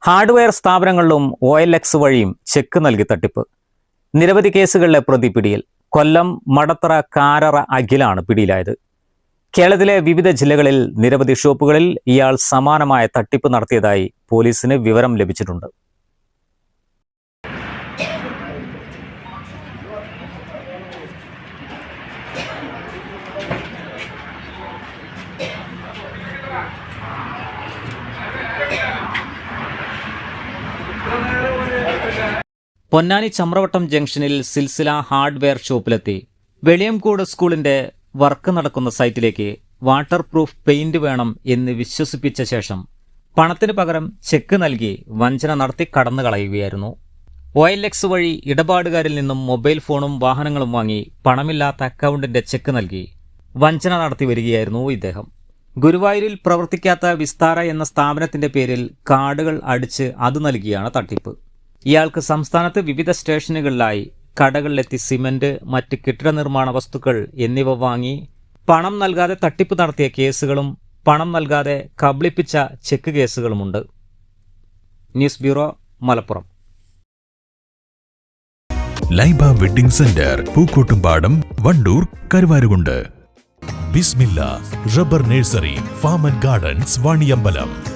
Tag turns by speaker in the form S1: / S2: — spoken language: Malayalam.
S1: ഹാർഡ്വെയർ സ്ഥാപനങ്ങളിലും OLX വഴിയും ചെക്ക് നൽകി തട്ടിപ്പ്. നിരവധി കേസുകളിലെ പ്രതി പിടിയിൽ. കൊല്ലം മടത്തറ കാരറ അഖിലാണ് പിടിയിലായത്. കേരളത്തിലെ വിവിധ ജില്ലകളിൽ നിരവധി ഷോപ്പുകളിൽ ഇയാൾ സമാനമായ തട്ടിപ്പ് നടത്തിയതായി പോലീസിന് വിവരം ലഭിച്ചിട്ടുണ്ട്. പൊന്നാനി ചമ്രവട്ടം ജംഗ്ഷനിൽ സിൽസില ഹാർഡ്വെയർ ഷോപ്പിലെത്തി വെളിയംകോട് സ്കൂളിന്റെ വർക്ക് നടക്കുന്ന സൈറ്റിലേക്ക് വാട്ടർ പ്രൂഫ് പെയിന്റ് വേണം എന്ന് വിശ്വസിപ്പിച്ച ശേഷം പണത്തിന് പകരം ചെക്ക് നൽകി വഞ്ചന നടത്തി കടന്നു കളയുകയായിരുന്നു. OLX വഴി ഇടപാടുകാരിൽ നിന്നും മൊബൈൽ ഫോണും വാഹനങ്ങളും വാങ്ങി പണമില്ലാത്ത അക്കൗണ്ടിന്റെ ചെക്ക് നൽകി വഞ്ചന നടത്തി വരികയായിരുന്നു ഇദ്ദേഹം. ഗുരുവായൂരിൽ പ്രവർത്തിക്കാത്ത വിസ്താര എന്ന സ്ഥാപനത്തിന്റെ പേരിൽ കാർഡുകൾ അടിച്ച് അത് നൽകിയാണ് തട്ടിപ്പ്. ഇയാൾക്ക് സംസ്ഥാനത്ത് വിവിധ സ്റ്റേഷനുകളിലായി കടകളിലെത്തി സിമന്റ്, മറ്റ് കെട്ടിട നിർമ്മാണ വസ്തുക്കൾ എന്നിവ വാങ്ങി പണം നൽകാതെ തട്ടിപ്പ് നടത്തിയ കേസുകളും പണം നൽകാതെ കബളിപ്പിച്ച ചെക്ക് കേസുകളുമുണ്ട്. News bureau, Malappuram.
S2: Laiba wedding centre, Pookkottumpadam, Wandoor, Karuvarakundu. Bismilla rubber nursery, farm and gardens, Vaniyambalam.